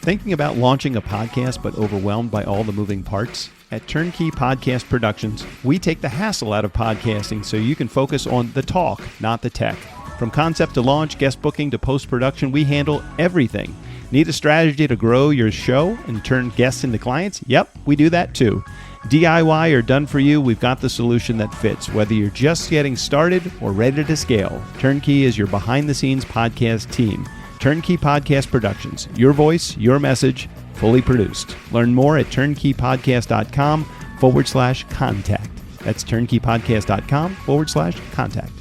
Thinking about launching a podcast but overwhelmed by all the moving parts? At Turnkey Podcast Productions, we take the hassle out of podcasting so you can focus on the talk, not the tech. From concept to launch, guest booking to post-production, we handle everything. Need a strategy to grow your show and turn guests into clients? Yep, we do that too. DIY or done for you, we've got the solution that fits. Whether you're just getting started or ready to scale, Turnkey is your behind-the-scenes podcast team. Turnkey Podcast Productions. Your voice, your message, fully produced. Learn more at turnkeypodcast.com/contact. That's turnkeypodcast.com/contact.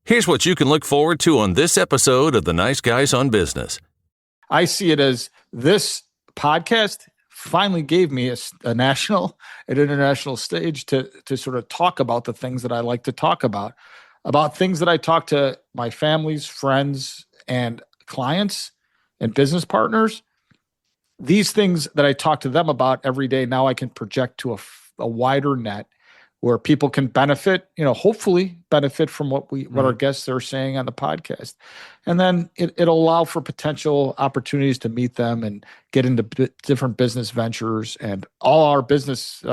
Here's what you can look forward to on this episode of The Nice Guys on Business. I see it as this podcast finally gave me an international stage to sort of talk about the things that I like to talk about things that I talk to my families, friends, and clients and business partners. These things that I talk to them about every day, now I can project to a wider net where people can benefit, hopefully benefit from what our guests are saying on the podcast. And then it'll allow for potential opportunities to meet them and get into different business ventures, and all our business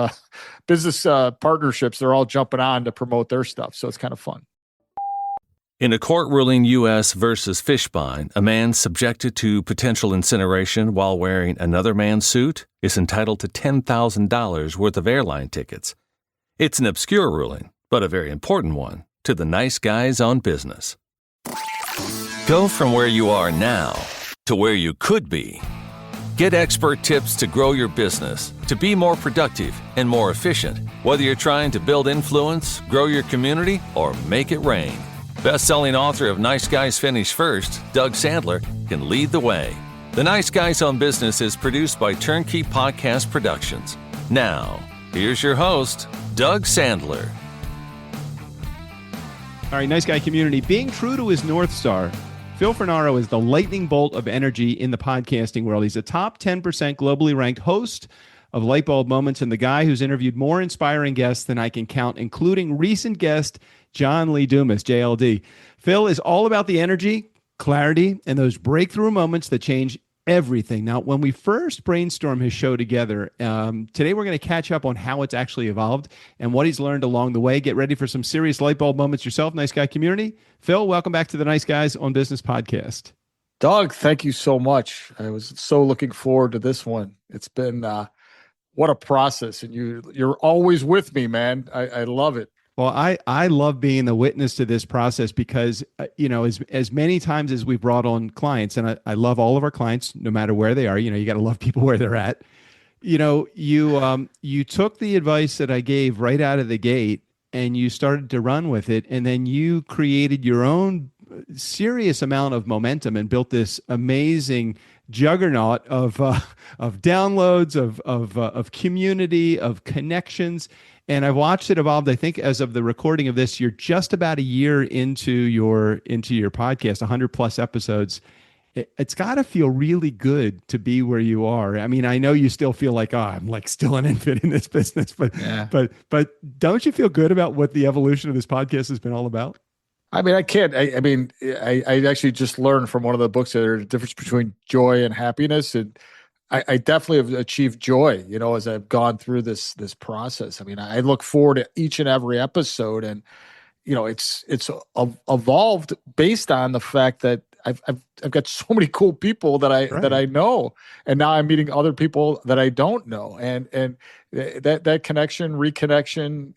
partnerships, they're all jumping on to promote their stuff. So it's kind of fun. In a court ruling U.S. versus Fishbein, a man subjected to potential incineration while wearing another man's suit is entitled to $10,000 worth of airline tickets. It's an obscure ruling, but a very important one to the nice guys on business. Go from where you are now to where you could be. Get expert tips to grow your business, to be more productive and more efficient, whether you're trying to build influence, grow your community, or make it rain. Best-selling author of Nice Guys Finish First, Doug Sandler, can lead the way. The Nice Guys on Business is produced by Turnkey Podcast Productions. Now, here's your host, Doug Sandler. All right, nice guy community. Being true to his North Star, Phil Fornaro is the lightning bolt of energy in the podcasting world. He's a top 10% globally ranked host of Lightbulb Moments and the guy who's interviewed more inspiring guests than I can count, including recent guest John Lee Dumas, JLD. Phil is all about the energy, clarity, and those breakthrough moments that change everything. Now, when we first brainstormed his show together, today we're going to catch up on how it's actually evolved and what he's learned along the way. Get ready for some serious light bulb moments yourself, nice guy community. Phil, welcome back to the Nice Guys on Business podcast. Doug, thank you so much. I was so looking forward to this one. It's been what a process, and you're always with me, man. I love it. Well, I love being the witness to this process because, as many times as we've brought on clients, and I love all of our clients, no matter where they are, you got to love people where they're at. You took the advice that I gave right out of the gate and you started to run with it. And then you created your own serious amount of momentum and built this amazing juggernaut of downloads, of community, of connections. And I've watched it evolve. I think as of the recording of this, you're just about a year into your podcast, 100 plus episodes. It's got to feel really good to be where you are. I mean, I know you still feel like, I'm like still an infant in this business, but don't you feel good about what the evolution of this podcast has been all about? I mean, I can't. I actually just learned from one of the books that there's a difference between joy and happiness, and I definitely have achieved joy, as I've gone through this process. I mean, I look forward to each and every episode, and it's evolved based on the fact that I've got so many cool people that I know, and now I'm meeting other people that I don't know, and that connection, reconnection,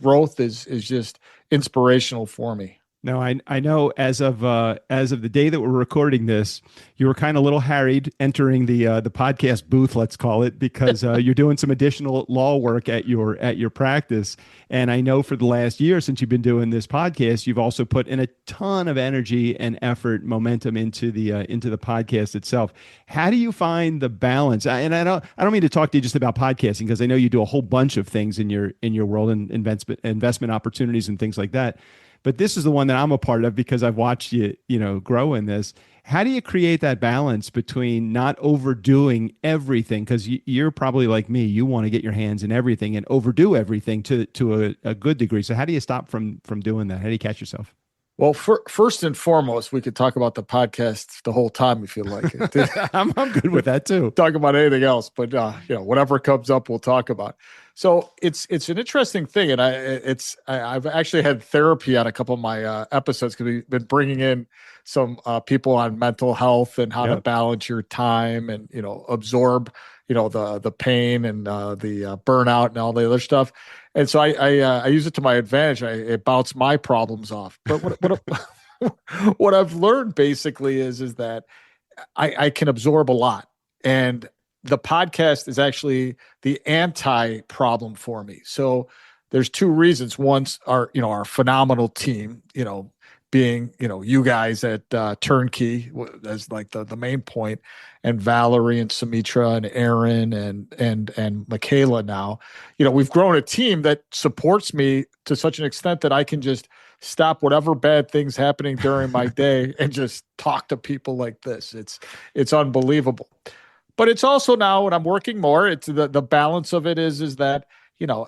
growth is just inspirational for me. No, I know as of the day that we're recording this, you were kind of a little harried entering the podcast booth, let's call it, because you're doing some additional law work at your practice. And I know for the last year since you've been doing this podcast, you've also put in a ton of energy and effort, momentum into the podcast itself. How do you find the balance? And I don't mean to talk to you just about podcasting, because I know you do a whole bunch of things in your world and investment opportunities and things like that. But this is the one that I'm a part of because I've watched you, grow in this. How do you create that balance between not overdoing everything? Because you're probably like me. You want to get your hands in everything and overdo everything to a good degree. So how do you stop from doing that? How do you catch yourself? Well, first and foremost, we could talk about the podcast the whole time if you like it. I'm good with that too. Talk about anything else, but whatever comes up, we'll talk about. So it's an interesting thing, and I've actually had therapy on a couple of my episodes because we've been bringing in some people on mental health and how to balance your time and absorb the pain and the burnout and all the other stuff. And so I use it to my advantage. It bounce my problems off. But what I've learned basically is that I can absorb a lot, and the podcast is actually the anti-problem for me. So there's two reasons. One's our phenomenal team, being, you guys at Turnkey as like the main point, and Valerie and Sumitra and Aaron and Michaela now. We've grown a team that supports me to such an extent that I can just stop whatever bad things happening during my day and just talk to people like this. It's unbelievable. But it's also now when I'm working more, it's the balance of it is that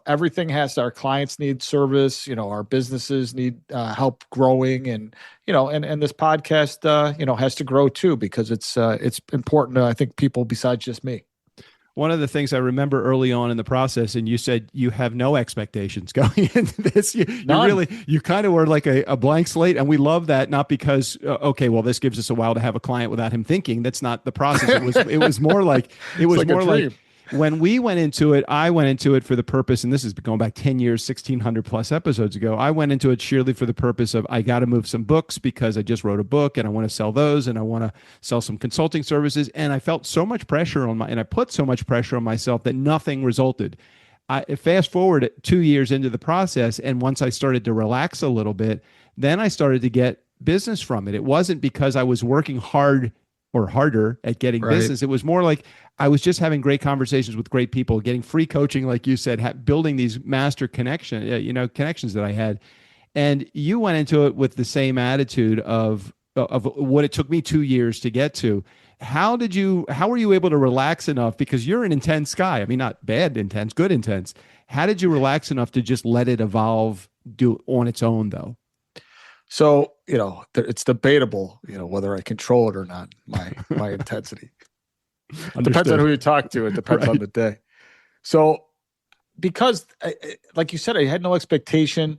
everything our clients need service, our businesses need help growing, and this podcast has to grow too, because it's important to, I think, people besides just me. One of the things I remember early on in the process, and you said you have no expectations going into this. You kind of were like a blank slate, and we love that. Not because this gives us a while to have a client without him thinking. That's not the process. It was more like when we went into it, I went into it for the purpose, and this is going back 10 years, 1,600 plus episodes ago. I went into it sheerly for the purpose of, I got to move some books because I just wrote a book and I want to sell those, and I want to sell some consulting services. And I felt so much pressure and I put so much pressure on myself that nothing resulted. I fast forward 2 years into the process, and once I started to relax a little bit, then I started to get business from it. It wasn't because I was working hard or harder at getting business. It was more like I was just having great conversations with great people, getting free coaching, like you said, building these master connections that I had. And you went into it with the same attitude of what it took me 2 years to get to. How were you able to relax enough? Because you're an intense guy. I mean, not bad intense, good intense. How did you relax enough to just let it evolve, do on its own though? So, it's debatable, whether I control it or not, my intensity. Depends on who you talk to. It depends on the day. So, because like you said, I had no expectation.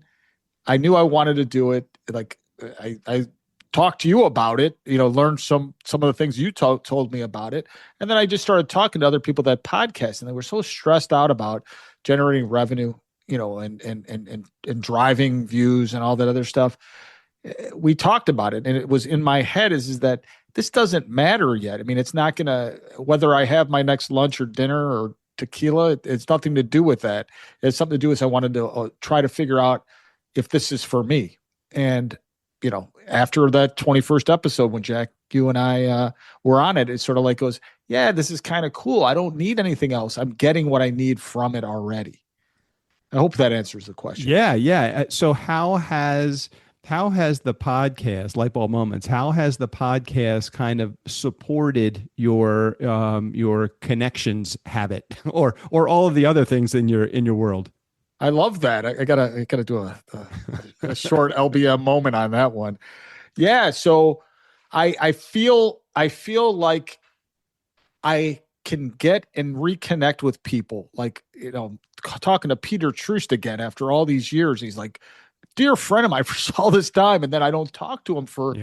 I knew I wanted to do it. Like I talked to you about it, learned some of the things you told me about it. And then I just started talking to other people that podcast, and they were so stressed out about generating revenue, and driving views and all that other stuff. We talked about it, and it was in my head is that this doesn't matter yet. I mean, it's not going to, whether I have my next lunch or dinner or tequila, it's nothing to do with that. It's something to do with, I wanted to try to figure out if this is for me. And, after that 21st episode, when Jack, you and I were on it, it sort of like goes, yeah, this is kind of cool. I don't need anything else. I'm getting what I need from it already. I hope that answers the question. Yeah. So how has the podcast, Lightbulb Moments, how has the podcast kind of supported your connections habit or all of the other things in your world? I love that. I gotta do a short LBM moment on that one. Yeah. So I feel like I can get and reconnect with people. Like, talking to Peter Troost again after all these years. He's like, dear friend of mine for all this time, and then I don't talk to him for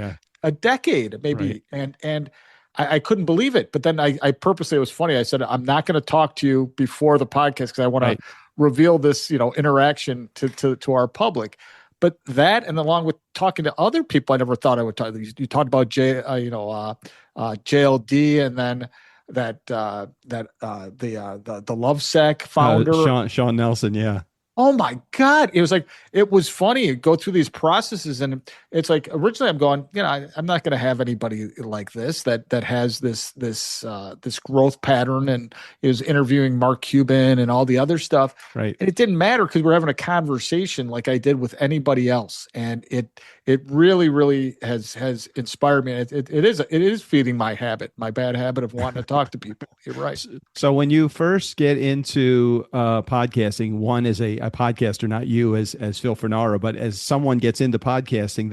a decade, maybe. Right. And I couldn't believe it. But then I purposely, it was funny. I said, I'm not going to talk to you before the podcast because I want to reveal this, interaction to our public. But that, and along with talking to other people, I never thought I would talk. You talked about JLD, and then the Lovesac founder, Sean Nelson. Yeah. Oh my God. It was funny. You go through these processes, and it's like, originally I'm going, I'm not going to have anybody like this that has this growth pattern, and is interviewing Mark Cuban and all the other stuff. Right. And it didn't matter because we're having a conversation like I did with anybody else. And it it really has inspired me. It is feeding my bad habit of wanting to talk to people. You're right. So when you first get into podcasting, one as a podcaster, not you as Phil Fornaro, but as someone gets into podcasting,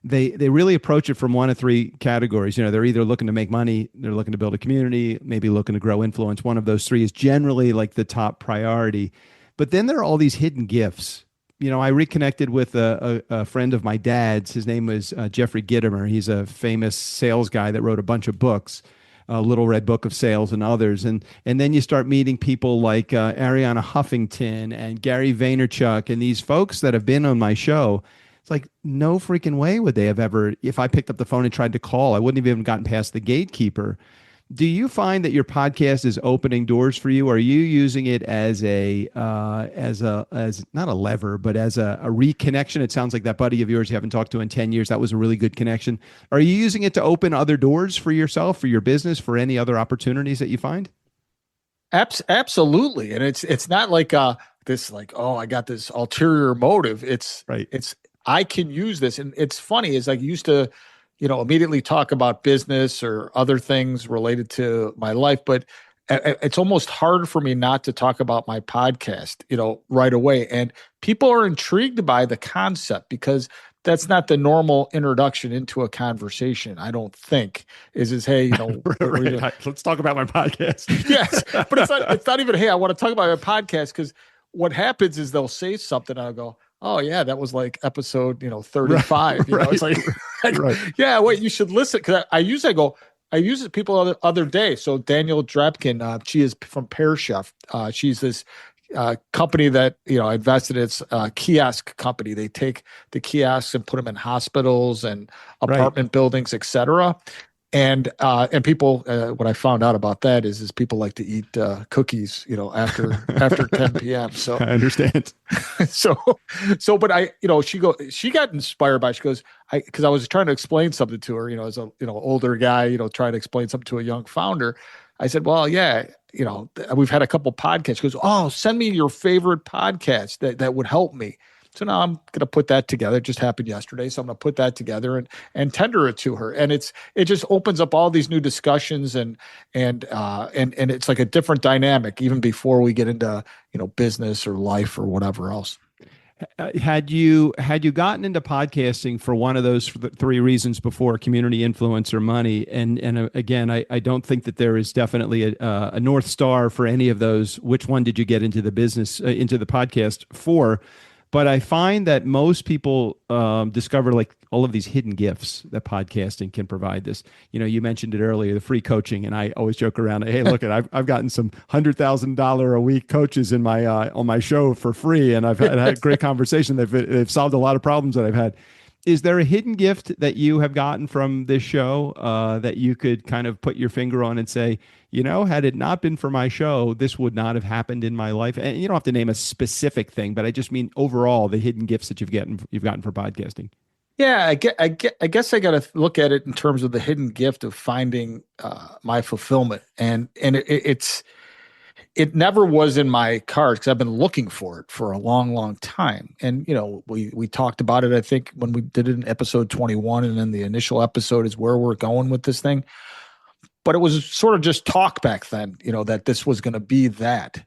they really approach it from one of three categories. You know, they're either looking to make money, they're looking to build a community, maybe looking to grow influence. One of those three is generally like the top priority. But then there are all these hidden gifts. You know, I reconnected with a friend of my dad's. His name was Jeffrey Gitomer. He's a famous sales guy that wrote a bunch of books, Little Red Book of Sales and others. And then you start meeting people like Ariana Huffington and Gary Vaynerchuk and these folks that have been on my show. It's like no freaking way would they have ever, if I picked up the phone and tried to call, I wouldn't have even gotten past the gatekeeper. Do you find that your podcast is opening doors for you? Are you using it as as not a lever, but as a reconnection? It sounds like that buddy of yours you haven't talked to in 10 years. That was a really good connection. Are you using it to open other doors for yourself, for your business, for any other opportunities that you find? Absolutely. And it's not like this like, oh, I got this ulterior motive. Right. It's I can use this. And it's funny is I used to, immediately talk about business or other things related to my life, but it's almost hard for me not to talk about my podcast, right away. And people are intrigued by the concept because that's not the normal introduction into a conversation. I don't think is, hey, right. Let's talk about my podcast. Yes, but it's not even, hey, I want to talk about my podcast, because what happens is they'll say something and I'll go, oh yeah, that was like episode, 35. Right. It's like, Right. yeah, wait, you should listen. Cause I use it people other day. So Daniel Drapkin, she is from Pear Chef. She's this company that, I invested in. It's a kiosk company. They take the kiosks and put them in hospitals and apartment buildings, et cetera. And people, what I found out about that is people like to eat cookies, after 10 p.m. So I understand. But she got inspired by, she goes, because I was trying to explain something to her, as a, older guy, trying to explain something to a young founder. I said, well, yeah, we've had a couple podcasts. She goes, oh, send me your favorite podcast that would help me. So now I'm going to put that together. It just happened yesterday. So I'm going to put that together and tender it to her. And it just opens up all these new discussions and it's like a different dynamic even before we get into, business or life or whatever else. Had you gotten into podcasting for one of those three reasons before, community, influence, or money? And again, I don't think that there is definitely a North Star for any of those. Which one did you get into the business, into the podcast for? But I find that most people discover like all of these hidden gifts that podcasting can provide. This, you mentioned it earlier, the free coaching, and I always joke around. Hey, look, I've gotten some $100,000 a week coaches in my on my show for free, and I've had a great conversation. They've solved a lot of problems that I've had. Is there a hidden gift that you have gotten from this show that you could kind of put your finger on and say, had it not been for my show, this would not have happened in my life? And you don't have to name a specific thing, but I just mean overall the hidden gifts that you've gotten for podcasting. Yeah, I guess I got to look at it in terms of the hidden gift of finding my fulfillment, and it never was in my cards because I've been looking for it for a long, long time. And, we talked about it, I think, when we did it in episode 21, and then the initial episode is where we're going with this thing. But it was sort of just talk back then, that this was going to be that.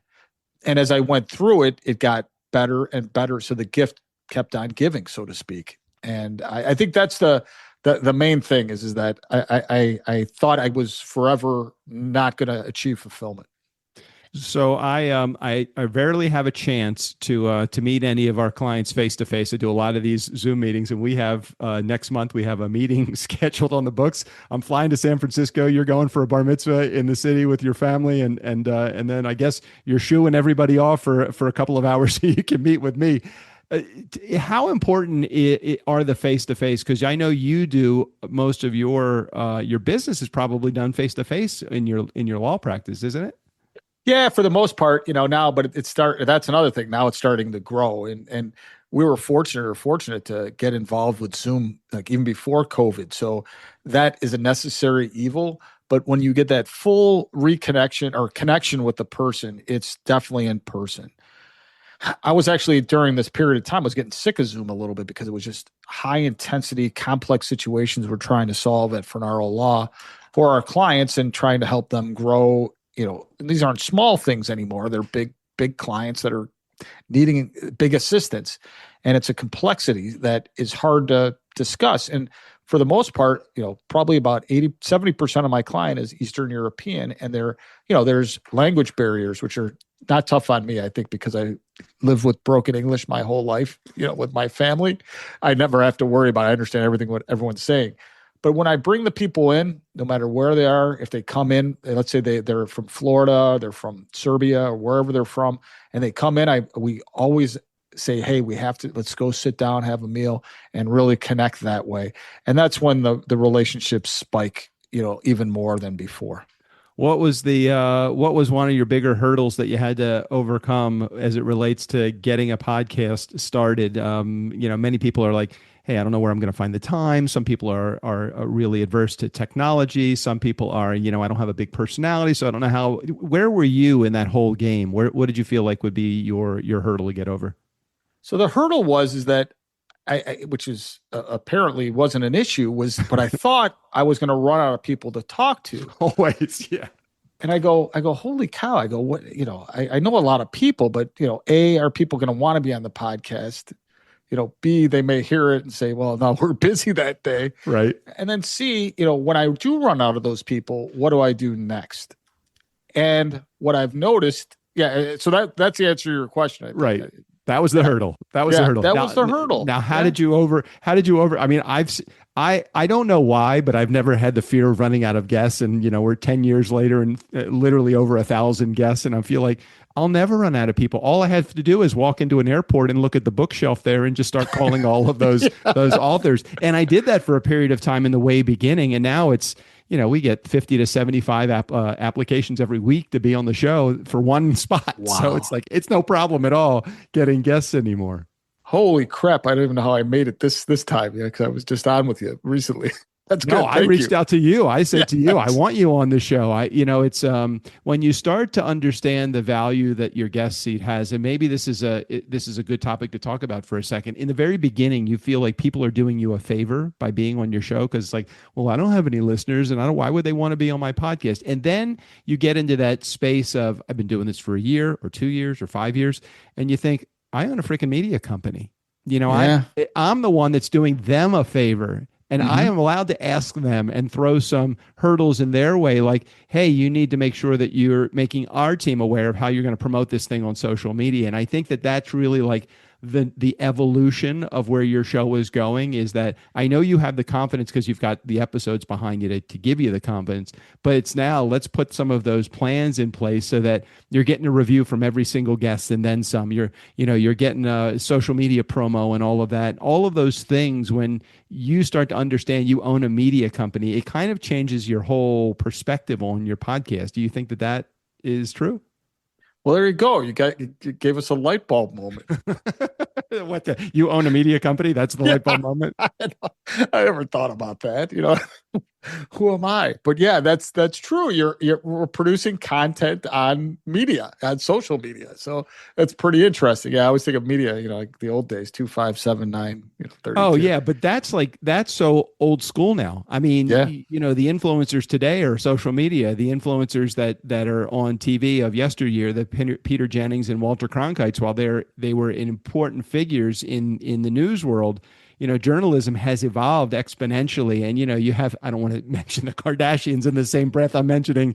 And as I went through it, it got better and better. So the gift kept on giving, so to speak. And I think that's the main thing is that I thought I was forever not going to achieve fulfillment. So I rarely have a chance to meet any of our clients face to face. I do a lot of these Zoom meetings, and we have next month we have a meeting scheduled on the books. I'm flying to San Francisco. You're going for a bar mitzvah in the city with your family, and then I guess you're shooing everybody off for a couple of hours so you can meet with me. How important are the face to face? Because I know you do most of your business is probably done face to face in your law practice, isn't it? Yeah, for the most part, now, but that's another thing. Now it's starting to grow. And we were fortunate to get involved with Zoom, like even before COVID. So that is a necessary evil. But when you get that full reconnection or connection with the person, it's definitely in person. I was actually during this period of time, I was getting sick of Zoom a little bit because it was just high intensity, complex situations we're trying to solve at Fornaro Law for our clients and trying to help them grow. And these aren't small things anymore. They're big clients that are needing big assistance. And it's a complexity that is hard to discuss. And for the most part, probably about 70% of my client is Eastern European. And there's language barriers, which are not tough on me, I think, because I lived with broken English my whole life, with my family. I never have to worry about it. I understand everything what everyone's saying. But when I bring the people in, no matter where they are, if they come in, let's say they're from Florida, they're from Serbia, or wherever they're from, and they come in, we always say, hey, let's go sit down, have a meal, and really connect that way. And that's when the relationships spike, even more than before. What was one of your bigger hurdles that you had to overcome as it relates to getting a podcast started? Many people are like, hey, I don't know where I'm going to find the time. Some people are really adverse to technology. Some people are, I don't have a big personality, so I don't know how. Where were you in that whole game? What did you feel like would be your hurdle to get over? So the hurdle is that which is apparently wasn't an issue, but I thought I was going to run out of people to talk to. Always, yeah. And I go, holy cow! I go, what? I know a lot of people, but A, are people going to want to be on the podcast? B, they may hear it and say, well, no, we're busy that day. Right. And then C, when I do run out of those people, what do I do next? And what I've noticed, so that's the answer to your question. I think. Right. That was the hurdle. That was the hurdle. That was the hurdle. Now, how did you over? I mean, I don't know why, but I've never had the fear of running out of guests. And we're 10 years later and literally over 1,000 guests, and I feel like I'll never run out of people. All I have to do is walk into an airport and look at the bookshelf there and just start calling all of those those authors. And I did that for a period of time in the way beginning, and now it's. We get 50 to 75 applications every week to be on the show for one spot. Wow. So it's like, it's no problem at all getting guests anymore. Holy crap. I don't even know how I made it this time, because I was just on with you recently. That's good. No, I reached out to you. I said to you, I want you on the show. It's when you start to understand the value that your guest seat has, and maybe this is a good topic to talk about for a second. In the very beginning, you feel like people are doing you a favor by being on your show because it's like, well, I don't have any listeners, and why would they want to be on my podcast? And then you get into that space of, I've been doing this for a year or 2 years or 5 years, and you think, I own a freaking media company. I'm the one that's doing them a favor. And I am allowed to ask them and throw some hurdles in their way, like, hey, you need to make sure that you're making our team aware of how you're going to promote this thing on social media. And I think that that's really like the evolution of where your show is going, is that I know you have the confidence because you've got the episodes behind you to give you the confidence, but it's now let's put some of those plans in place so that you're getting a review from every single guest and then some. You're getting a social media promo and all of that. All of those things, when you start to understand you own a media company, it kind of changes your whole perspective on your podcast. Do you think that is true? Well, there you go. You gave us a light bulb moment. You own a media company? That's the light bulb moment? I never thought about that. Who am I? But yeah, that's true. We're producing content on media, on social media. So that's pretty interesting. Yeah, I always think of media, like the old days, 2579, 32. Oh yeah, but that's so old school now. I mean, the influencers today are social media. The influencers that are on TV of yesteryear, the Peter Jennings and Walter Cronkites, while they were important figures in the news world, journalism has evolved exponentially. And, you have, I don't want to mention the Kardashians in the same breath I'm mentioning,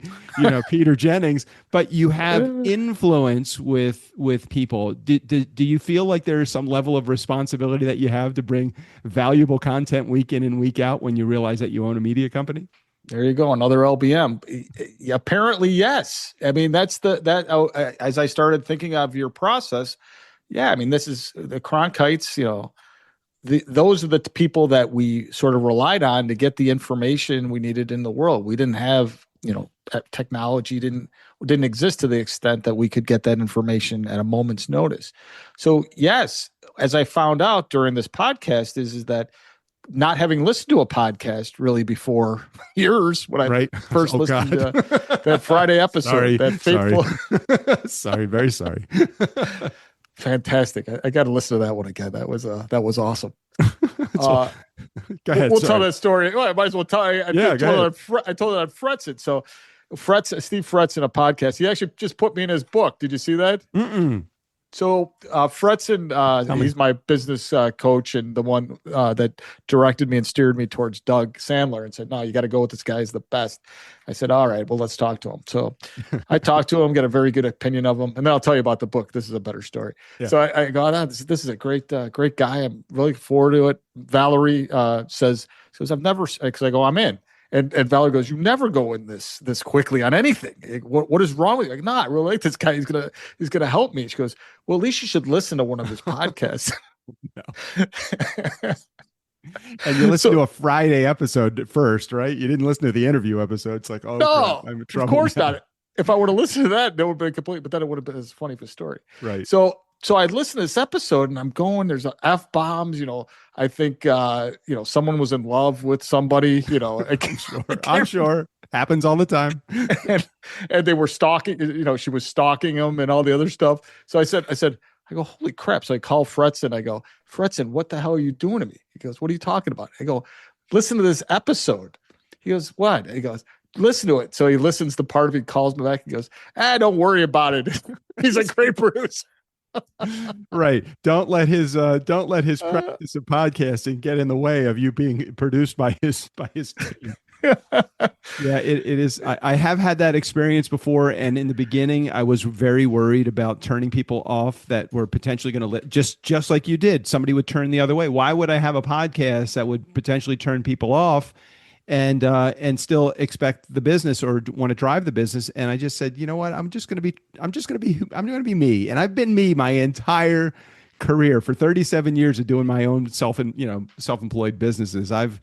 Peter Jennings, but you have influence with people. Do you feel like there is some level of responsibility that you have to bring valuable content week in and week out when you realize that you own a media company? There you go. Another LBM. Apparently, yes. I mean, as I started thinking of your process. Yeah. I mean, this is the Cronkites, those are the people that we sort of relied on to get the information we needed in the world. We didn't have, technology didn't exist to the extent that we could get that information at a moment's notice. So yes, as I found out during this podcast is that not having listened to a podcast really before years when I first listened to that Friday episode, sorry. Sorry, very sorry. Fantastic. I got to listen to that one again. That was awesome. So, go ahead. We'll tell that story. Well, I might as well tell you. Yeah, go ahead. I told it on Fretson. So Steve Fretson, a podcast. He actually just put me in his book. Did you see that? Mm-mm. So Fretson, he's my business coach and the one that directed me and steered me towards Doug Sandler and said, no, you got to go with this guy. He's the best. I said, all right, well, let's talk to him. So I talked to him, got a very good opinion of him. And then I'll tell you about the book. This is a better story. Yeah. So I go, oh, this is a great guy. I'm really looking forward to it. Valerie says, I've never, because I go, I'm in. And Valerie goes, you never go in this quickly on anything. What is wrong with you? Like, I really like this guy. He's gonna help me. She goes, well, at least you should listen to one of his podcasts. And you listen to a Friday episode first, right? You didn't listen to the interview episode. It's like, oh no, I'm in trouble. Of course not. If I were to listen to that, that would have been complete. But then it would have been as funny of a story, right? So I listened to this episode and I'm going, there's F-bombs, I think, someone was in love with somebody, I'm sure happens all the time. and they were stalking, she was stalking him and all the other stuff. So I said, I go, holy crap. So I call Fretson. I go, Fretson, what the hell are you doing to me? He goes, what are you talking about? I go, listen to this episode. He goes, what? He goes, listen to it. So he listens to part of it, calls me back. He goes, don't worry about it. He's a great producer. Right. Don't let his practice of podcasting get in the way of you being produced by his team. Yeah, it is. I have had that experience before. And in the beginning, I was very worried about turning people off that were potentially going to just like you did. Somebody would turn the other way. Why would I have a podcast that would potentially turn people off and still expect the business or want to drive the business? And I just said, you know what? I'm going to be me. And I've been me my entire career for 37 years of doing my own self-employed businesses. I've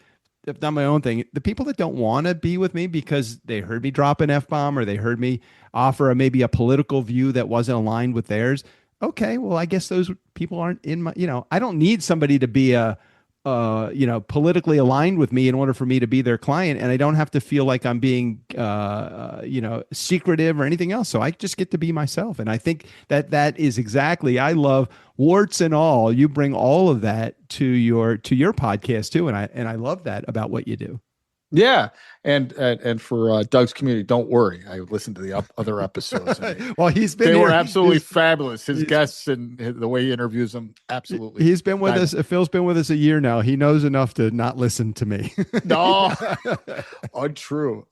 done my own thing. The people that don't want to be with me because they heard me drop an F-bomb or they heard me offer maybe a political view that wasn't aligned with theirs. Okay, well, I guess those people aren't in my, I don't need somebody to be politically aligned with me in order for me to be their client. And I don't have to feel like I'm being, secretive or anything else. So I just get to be myself. And I think that is exactly, I love warts and all. You bring all of that to your podcast too. And I love that about what you do. Yeah. And for Doug's community, don't worry. I listened to the other episodes. Well, they were absolutely fabulous. His guests and the way he interviews them. Absolutely. He's been with us. Phil's been with us a year now. He knows enough to not listen to me. No, untrue.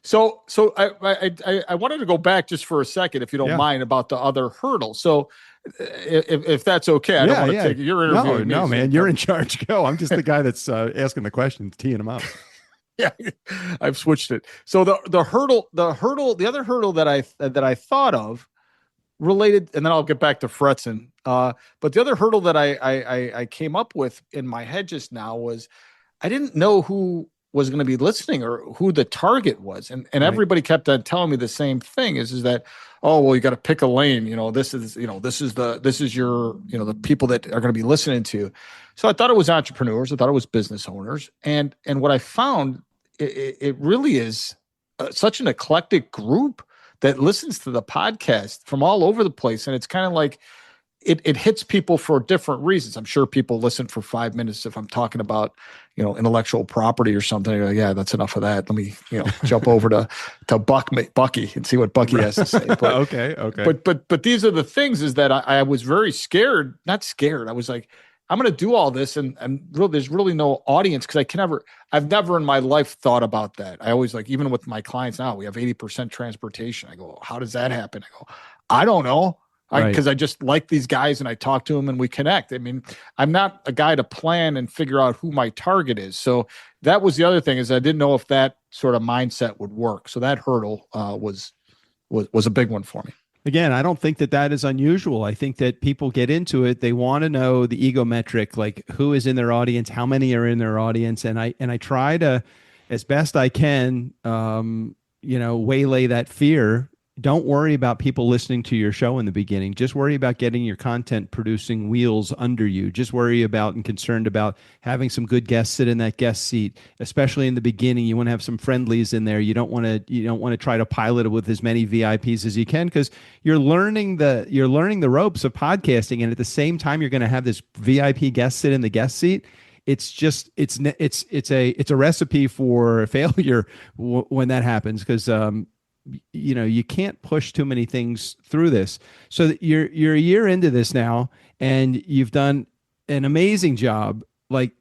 So I wanted to go back just for a second, if you don't mind, about the other hurdle. So if that's okay, I don't want to take your interview. No, man, you're in charge. Go. I'm just the guy that's asking the questions, teeing them up. Yeah, I've switched it. So the other hurdle that I thought of related, and then I'll get back to Fretson. But the other hurdle that I came up with in my head just now was I didn't know who was going to be listening or who the target was. And right. Everybody kept on telling me the same thing is that, oh, well, you got to pick a lane. This is your, the people that are going to be listening to. So I thought it was entrepreneurs. I thought it was business owners. And what I found, it really is such an eclectic group that listens to the podcast from all over the place. And it's kind of like, it hits people for different reasons. I'm sure people listen for 5 minutes if I'm talking about, intellectual property or something. Like, yeah, that's enough of that. Let me, jump over to Bucky and see what Bucky has to say. But, okay. But these are the things is that I was very scared, not scared. I was like, I'm going to do all this and there's really no audience because I've never in my life thought about that. I always even with my clients now, we have 80% transportation. I go, how does that happen? I go, I don't know. Because I just like these guys and I talk to them and we connect. I mean, I'm not a guy to plan and figure out who my target is. So that was the other thing is I didn't know if that sort of mindset would work. So that hurdle was a big one for me. Again, I don't think that is unusual. I think that people get into it. They want to know the ego metric, like who is in their audience, how many are in their audience. And I try to, as best I can, waylay that fear don't worry about people listening to your show in the beginning. Just worry about getting your content producing wheels under you. Just worry about and concerned about having some good guests sit in that guest seat, especially in the beginning. You want to have some friendlies in there. You don't want to try to pilot it with as many VIPs as you can, because you're learning the ropes of podcasting, and at the same time you're going to have this VIP guest sit in the guest seat. It's a recipe for failure when that happens, because you can't push too many things through this. So that you're a year into this now, and you've done an amazing job. Like,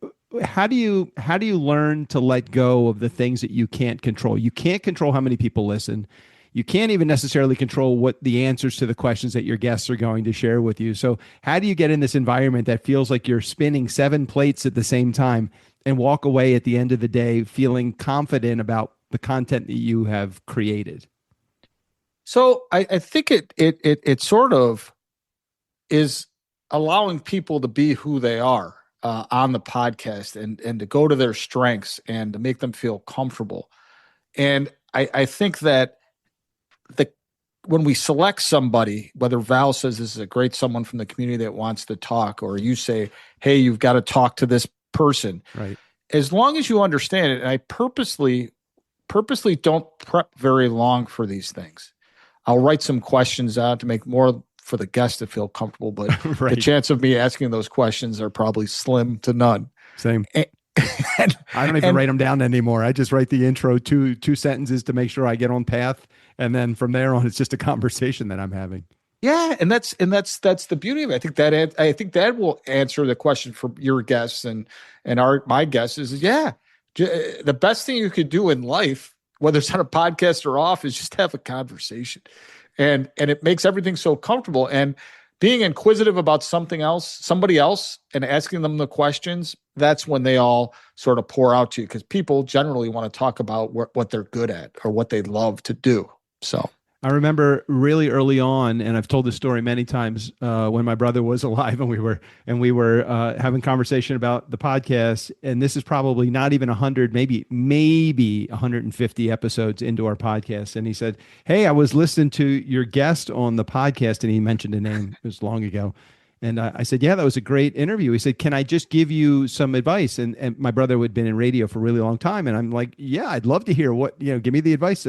how do you learn to let go of the things that you can't control? You can't control how many people listen. You can't even necessarily control what the answers to the questions that your guests are going to share with you. So how do you get in this environment that feels like you're spinning 7 plates at the same time and walk away at the end of the day feeling confident about the content that you have created? So I think it sort of is allowing people to be who they are on the podcast, and to go to their strengths and to make them feel comfortable. And I think that when we select somebody, whether Val says this is a great someone from the community that wants to talk, or you say, hey, you've got to talk to this person. Right. As long as you understand it, and I purposely don't prep very long for these things. I'll write some questions out to make more for the guest to feel comfortable, but right. the chance of me asking those questions are probably slim to none. Same. I don't even write them down anymore. I just write the intro, two sentences to make sure I get on path, and then from there on, it's just a conversation that I'm having. Yeah, and that's the beauty of it. I think that will answer the question for your guests and my guess is, the best thing you could do in life, whether it's on a podcast or off, is just have a conversation, and it makes everything so comfortable. And being inquisitive about somebody else, and asking them the questions, that's when they all sort of pour out to you, because people generally want to talk about what they're good at or what they love to do. So I remember really early on, and I've told this story many times, when my brother was alive, and we were having conversation about the podcast. And this is probably not even 100, maybe 150 episodes into our podcast. And he said, "Hey, I was listening to your guest on the podcast," and he mentioned a name. It was long ago. And I said, "Yeah, that was a great interview." He said, "Can I just give you some advice?" And my brother had been in radio for a really long time, and I'm like, "Yeah, I'd love to hear give me the advice."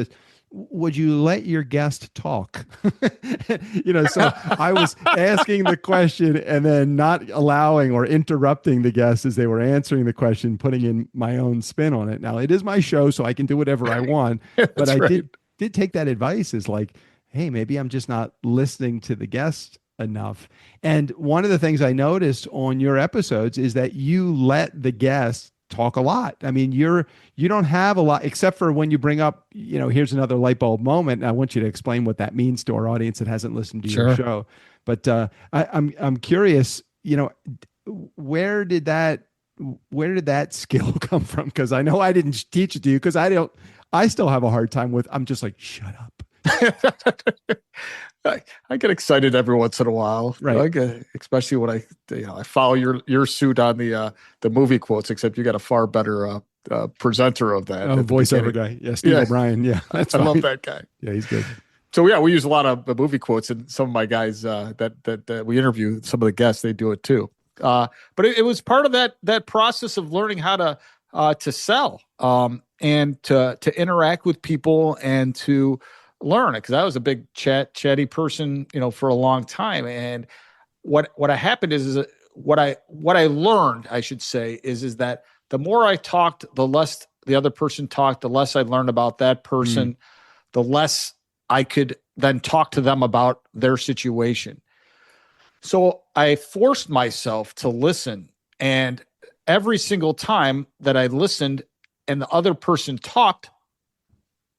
Would you let your guest talk? So I was asking the question and then not allowing or interrupting the guests as they were answering the question, putting in my own spin on it. Now, it is my show, so I can do whatever I want. But I did take that advice as like, hey, maybe I'm just not listening to the guest enough. And one of the things I noticed on your episodes is that you let the guests talk a lot. I mean, you don't have a lot, except for when you bring up, here's another light bulb moment. And I want you to explain what that means to our audience that hasn't listened to your show. But I'm curious, where did that skill come from? Because I know I didn't teach it to you, because I still have a hard time with, I'm just like, shut up. I get excited every once in a while, right? Especially when I follow your suit on the movie quotes. Except you got a far better presenter of that. Voiceover guy, Steve O'Brien. Yeah, I love that guy. Yeah, he's good. So we use a lot of movie quotes, and some of my guys that we interview, some of the guests, they do it too. But it was part of that process of learning how to sell, and to interact with people and to learn it, because I was a big chatty person, for a long time. And what happened is what I learned, I should say, is that the more I talked, the less the other person talked, the less I learned about that person, the less I could then talk to them about their situation. So I forced myself to listen, and every single time that I listened and the other person talked,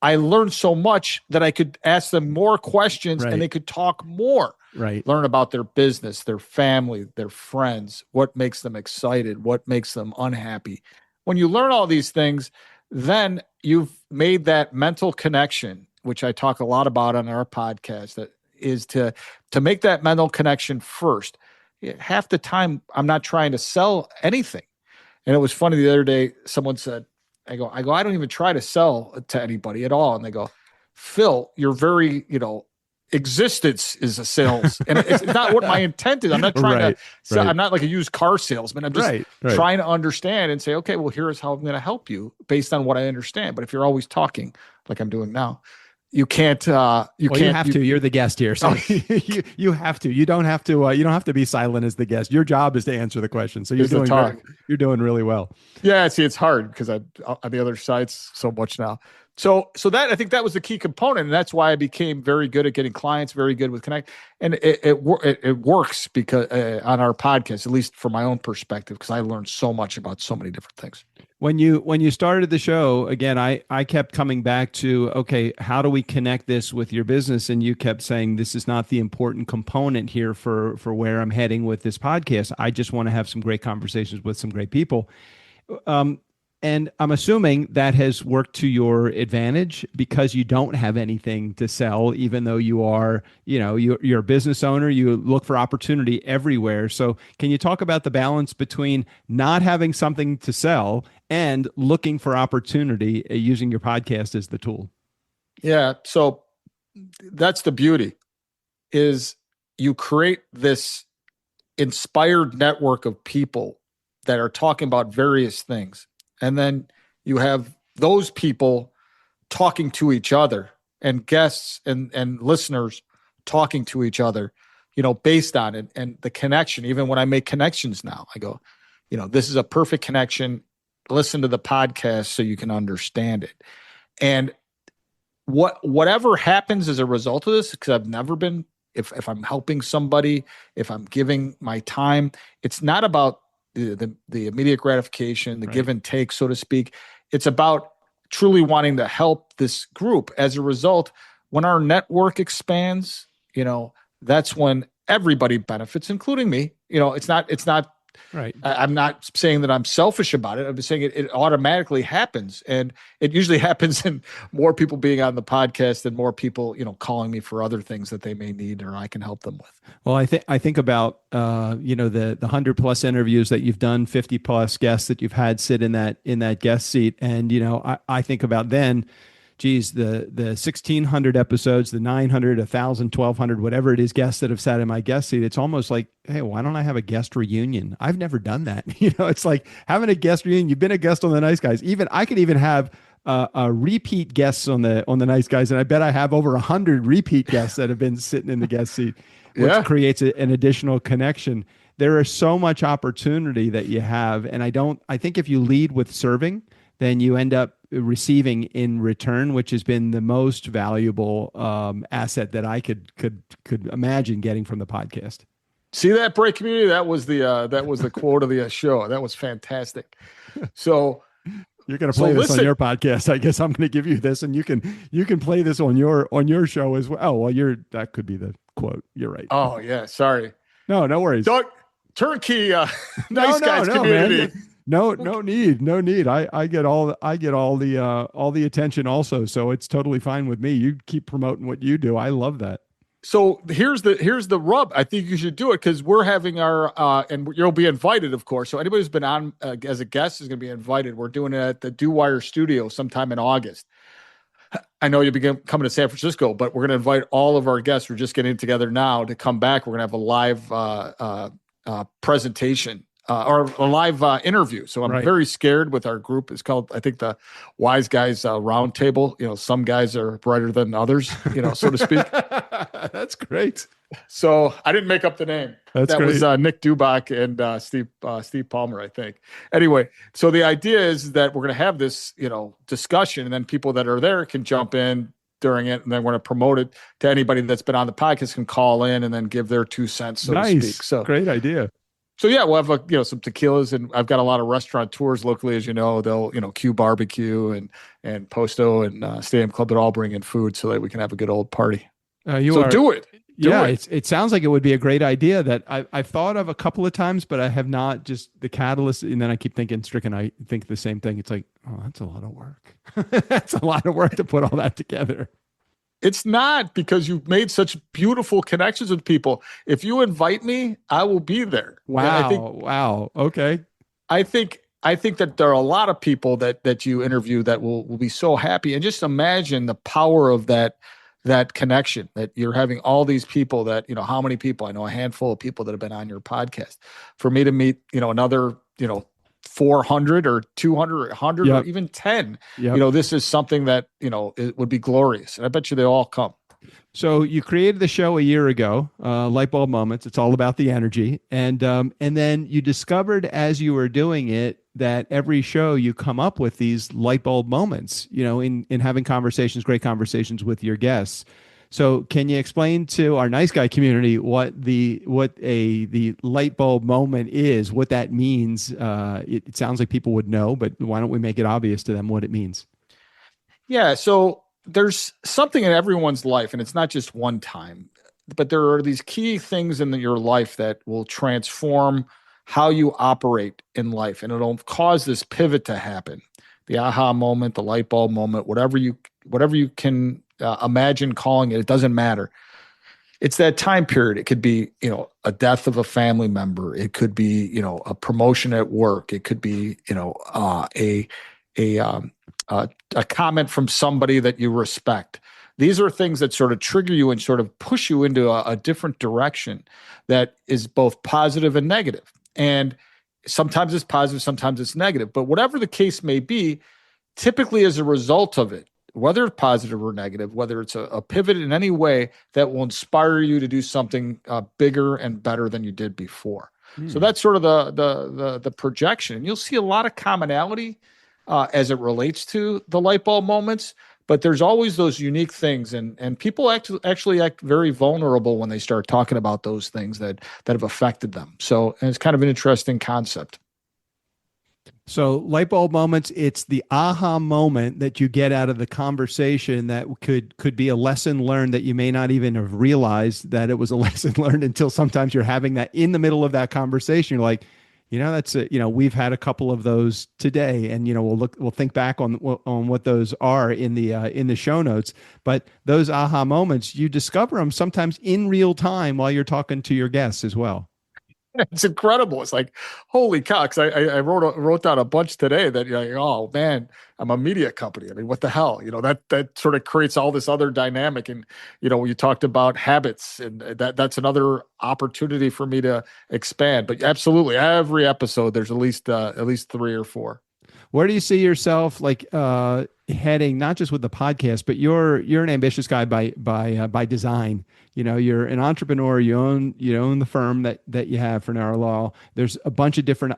I learned so much that I could ask them more questions, and they could talk more. Right. Learn about their business, their family, their friends, what makes them excited, what makes them unhappy. When you learn all these things, then you've made that mental connection, which I talk a lot about on our podcast, that is to make that mental connection first. Half the time, I'm not trying to sell anything. And it was funny the other day, someone said, I go, I don't even try to sell to anybody at all. And they go, Phil, your very, existence is a sales, and it's not what my intent is. I'm not trying Right, to sell. right. I'm not like a used car salesman. I'm just Right. trying to understand and say, okay, well, here's how I'm going to help you based on what I understand. But if you're always talking like I'm doing now, you can't. You have to. You're the guest here, so you have to. You don't have to. You don't have to be silent as the guest. Your job is to answer the question. So you're doing really well. Yeah, see, it's hard because I'm on the other side so much now. So that, I think that was the key component, and that's why I became very good at getting clients, very good with connect, and it works because on our podcast, at least from my own perspective, because I learned so much about so many different things. When you started the show, again, I kept coming back to, okay, how do we connect this with your business? And you kept saying this is not the important component here for where I'm heading with this podcast. I just want to have some great conversations with some great people. And I'm assuming that has worked to your advantage because you don't have anything to sell, even though you are, you're a business owner, you look for opportunity everywhere. So can you talk about the balance between not having something to sell and looking for opportunity using your podcast as the tool? Yeah. So that's the beauty, is you create this inspired network of people that are talking about various things. And then you have those people talking to each other, and guests and listeners talking to each other, based on it and the connection. Even when I make connections now, I go, this is a perfect connection. Listen to the podcast so you can understand it. And whatever happens as a result of this, because I've never been, if I'm helping somebody, if I'm giving my time, it's not about the immediate gratification, the give and take, so to speak. It's about truly wanting to help this group. As a result, when our network expands, that's when everybody benefits, including me. It's not right. I'm not saying that I'm selfish about it. I'm just saying it automatically happens. And it usually happens in more people being on the podcast and more people, calling me for other things that they may need or I can help them with. Well, I think about, the 100+ interviews that you've done, 50+ guests that you've had sit in that guest seat. And, I think about then, geez, the 1,600 episodes, the 900, 1,000, 1,200, whatever it is, guests that have sat in my guest seat. It's almost like, hey, why don't I have a guest reunion? I've never done that. It's like having a guest reunion. You've been a guest on the Nice Guys. I could even have a repeat guests on the Nice Guys, and I bet I have over 100 repeat guests that have been sitting in the guest seat, which creates an additional connection. There is so much opportunity that you have, and I think if you lead with serving, then you end up receiving in return, which has been the most valuable asset that I could imagine getting from the podcast. See that, Break Community? That was the quote of the show. That was fantastic. So you're going to play this on your podcast. I guess I'm going to give you this, and you can play this on your show as well. Oh, well, that could be the quote. You're right. Oh yeah, sorry. No worries. Doug, turnkey, Nice Guys community. Man. No need. I get all the attention also, so it's totally fine with me. You keep promoting what you do. I love that. So here's the rub. I think you should do it because we're having our and you'll be invited, of course. So anybody who's been on as a guest is going to be invited. We're doing it at the Do Wire Studio sometime in August. I know you'll be coming to San Francisco, but we're going to invite all of our guests. We're just getting together now to come back. We're going to have a live presentation. Or a live interview. So I'm very scared with our group. It's called, I think, the Wise Guys Roundtable. Some guys are brighter than others, so to speak. That's great. So I didn't make up the name. That was Nick Dubach and Steve Palmer, I think. Anyway, so the idea is that we're going to have this, discussion, and then people that are there can jump in during it, and then we're going to promote it to anybody that's been on the podcast can call in and then give their 2 cents, so to speak. So great idea. So yeah, we'll have some tequilas, and I've got a lot of restaurant tours locally, as you know. They'll Q Barbecue and Posto and Stadium Club. They'll all bring in food so that we can have a good old party. Do it. It sounds like it would be a great idea that I've thought of a couple of times, but I have not. Just the catalyst, and then I keep thinking, Stricken, I think the same thing. It's like, oh, that's a lot of work. That's a lot of work to put all that together. It's not, because you've made such beautiful connections with people. If you invite me, I will be there. Wow. Okay. I think I think that there are a lot of people that you interview that will be so happy. And just imagine the power of that connection, that you're having all these people that, how many people? I know a handful of people that have been on your podcast. For me to meet, another, 400 or 200 or 100 or Yep. even 10, Yep. this is something that, it would be glorious. And I bet you they all come. So you created the show a year ago, Light Bulb Moments. It's all about the energy, and then you discovered as you were doing it that every show you come up with these light bulb moments. In having conversations, great conversations with your guests. So can you explain to our nice guy community the light bulb moment is, what that means? It sounds like people would know, but why don't we make it obvious to them what it means? Yeah. So there's something in everyone's life, and it's not just one time, but there are these key things in your life that will transform how you operate in life, and it'll cause this pivot to happen. The aha moment, the light bulb moment, whatever you can imagine calling it, it doesn't matter. It's that time period. It could be, a death of a family member. It could be, a promotion at work. It could be, a a comment from somebody that you respect. These are things that sort of trigger you and sort of push you into a different direction that is both positive and negative. And sometimes it's positive, sometimes it's negative. But whatever the case may be, typically as a result of it, whether it's positive or negative, whether it's a pivot in any way that will inspire you to do something bigger and better than you did before. So that's sort of the projection. And you'll see a lot of commonality as it relates to the light bulb moments, but there's always those unique things, and people actually act very vulnerable when they start talking about those things that have affected them. So, and it's kind of an interesting concept. So light bulb moments, it's the aha moment that you get out of the conversation that could be a lesson learned that you may not even have realized that it was a lesson learned until sometimes you're having that in the middle of that conversation. You're like, that's it. We've had a couple of those today, and we'll think back on what those are in the show notes. But those aha moments, you discover them sometimes in real time while you're talking to your guests as well. It's incredible. It's like, holy cow. 'Cause I wrote down a bunch today that you're like, oh man, I'm a media company. I mean, what the hell? That sort of creates all this other dynamic. And, when you talked about habits, and that's another opportunity for me to expand. But absolutely, every episode, there's at least 3 or 4. Where do you see yourself heading, not just with the podcast, but you're an ambitious guy by design. You're an entrepreneur. You own the firm that you have, Fornaro Law. There's a bunch of different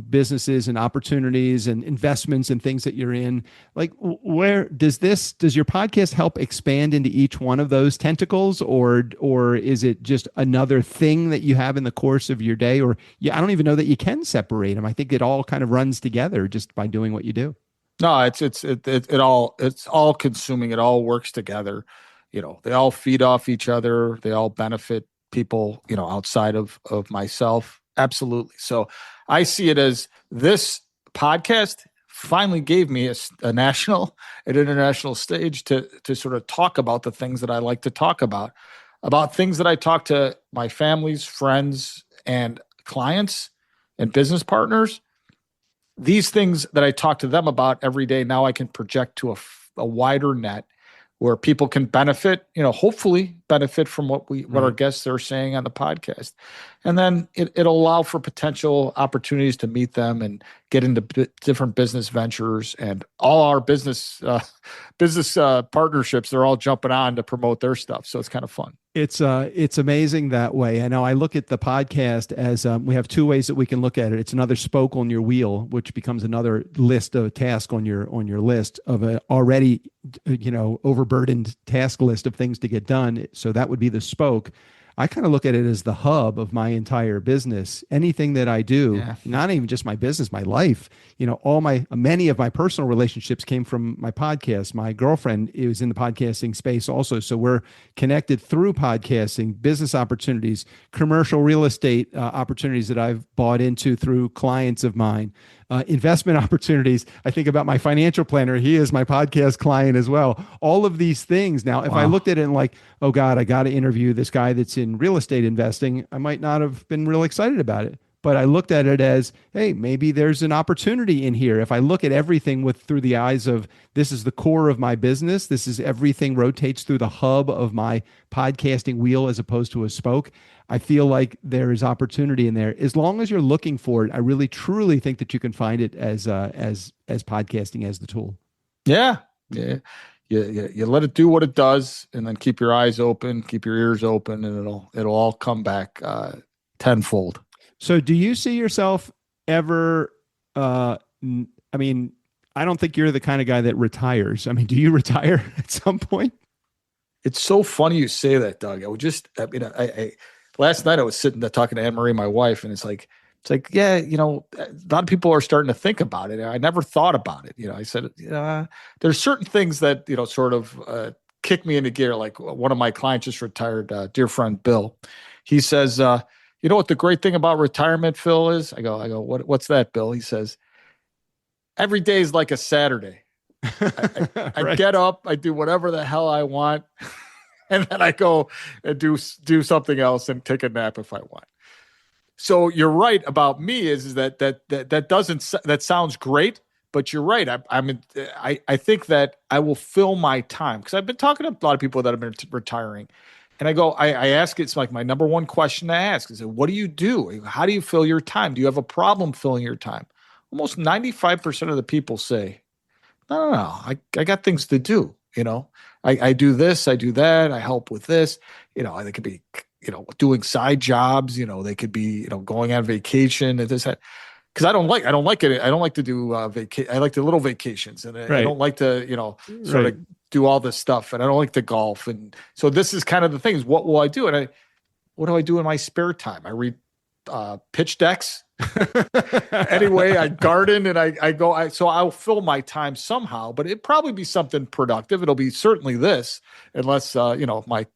businesses and opportunities and investments and things that you're in. Like, where does your podcast help expand into each one of those tentacles, or is it just another thing that you have in the course of your day? Or I don't even know that you can separate them. I think it all kind of runs together just by doing what you do. No, it's all consuming. It all works together. They all feed off each other. They all benefit people, outside of myself. Absolutely. So I see it as this podcast finally gave me a national and international stage to sort of talk about the things that I like to talk about things that I talk to my families, friends, and clients and business partners. These things that I talk to them about every day, now I can project to a wider net where people can benefit, hopefully benefit from what our guests are saying on the podcast. And then it'll allow for potential opportunities to meet them and get into different business ventures, and all our business partnerships. They're all jumping on to promote their stuff. So it's kind of fun. It's amazing that way. I know I look at the podcast as we have two ways that we can look at it. It's another spoke on your wheel, which becomes another list of tasks on your list of a already overburdened task list of things to get done. So that would be the spoke. I kind of look at it as the hub of my entire business. Anything that I do, not even just my business, my life, many of my personal relationships came from my podcast. My girlfriend is in the podcasting space also. So we're connected through podcasting, business opportunities, commercial real estate opportunities that I've bought into through clients of mine. Investment opportunities. I think about my financial planner. He is my podcast client as well. All of these things. Now, if I looked at it and like, oh God, I got to interview this guy that's in real estate investing, I might not have been real excited about it. but I looked at it as, hey, maybe there's an opportunity in here. If I look at everything with through the eyes of this is the core of my business, this is everything rotates through the hub of my podcasting wheel as opposed to a spoke. I feel like there is opportunity in there. As long as you're looking for it, I really truly think that you can find it as podcasting as the tool. Yeah. Yeah. You let it do what it does, and then keep your eyes open, keep your ears open, and it'll all come back tenfold. So do you see yourself ever I mean, I don't think you're the kind of guy that retires. I mean, do you retire at some point? It's so funny you say that, Doug. I last night I was sitting there talking to Anne Marie, my wife, and it's like, yeah, a lot of people are starting to think about it. I never thought about it. I said, there's certain things that, sort of kick me into gear. Like one of my clients just retired, dear friend, Bill. He says, you know what the great thing about retirement, Phil, is? I go, what's that, Bill? He says, every day is like a Saturday. I Right. get up, I do whatever the hell I want, and then I go and do something else and take a nap if I want. So you're right about me is that sounds great, but you're right. I think that I will fill my time, because I've been talking to a lot of people that have been retiring, and I ask, it's like my number one question to ask is, what do you do? How do you fill your time? Do you have a problem filling your time? Almost 95% of the people say, no. I got things to do. I do this, I do that. I help with this. They could be, doing side jobs. They could be, going on vacation and this, that. Because I don't like it. I don't like to do I like the little vacations, and I Right. don't like to, sort Right. of do all this stuff. And I don't like to golf. And so this is kind of the thing is, what will I do? And what do I do in my spare time? I read pitch decks. Anyway, I garden, and I go. So I'll fill my time somehow, but it'd probably be something productive. It'll be certainly this, unless my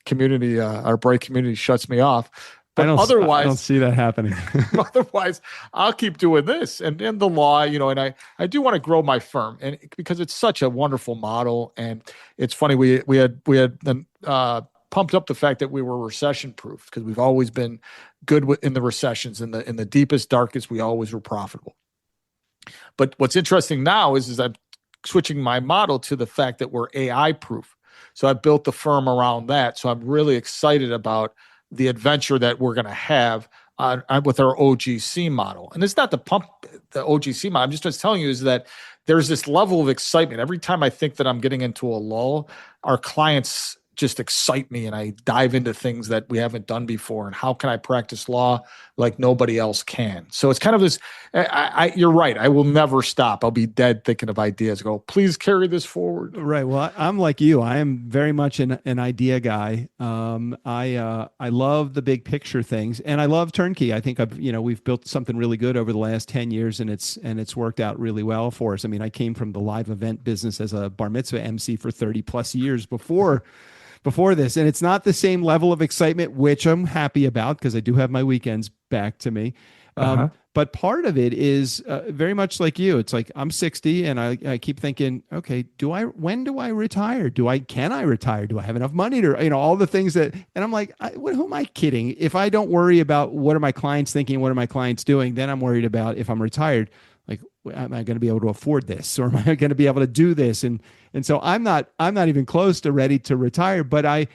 community, our bright community, shuts me off. But I don't otherwise, see that happening. otherwise, I'll keep doing this and the law. And I do want to grow my firm, and because it's such a wonderful model, and it's funny we had pumped up the fact that we were recession proof, because we've always been good in the recessions. In the deepest, darkest, we always were profitable. But what's interesting now is I'm switching my model to the fact that we're AI proof. So I've built the firm around that. So I'm really excited about the adventure that we're going to have with our OGC model. And it's not to pump the OGC model. I'm just telling you is that there's this level of excitement. Every time I think that I'm getting into a lull, our clients just excite me, and I dive into things that we haven't done before, and how can I practice law like nobody else can. So it's kind of this, you're right. I will never stop. I'll be dead thinking of ideas. Go, please carry this forward. Right. Well, I'm like you. I am very much an idea guy. I love the big picture things, and I love turnkey. I think we've built something really good over the last 10 years, and it's worked out really well for us. I mean, I came from the live event business as a bar mitzvah MC for 30 plus years before this. And it's not the same level of excitement, which I'm happy about, because I do have my weekends back to me. But part of it is very much like you. It's like I'm 60, and I keep thinking, okay, when do I retire? Can I retire? Do I have enough money to, all the things that, and I'm like, who am I kidding? If I don't worry about what are my clients thinking, what are my clients doing, then I'm worried about if I'm retired, like, am I going to be able to afford this, or am I going to be able to do this? And so I'm not even close to ready to retire, but I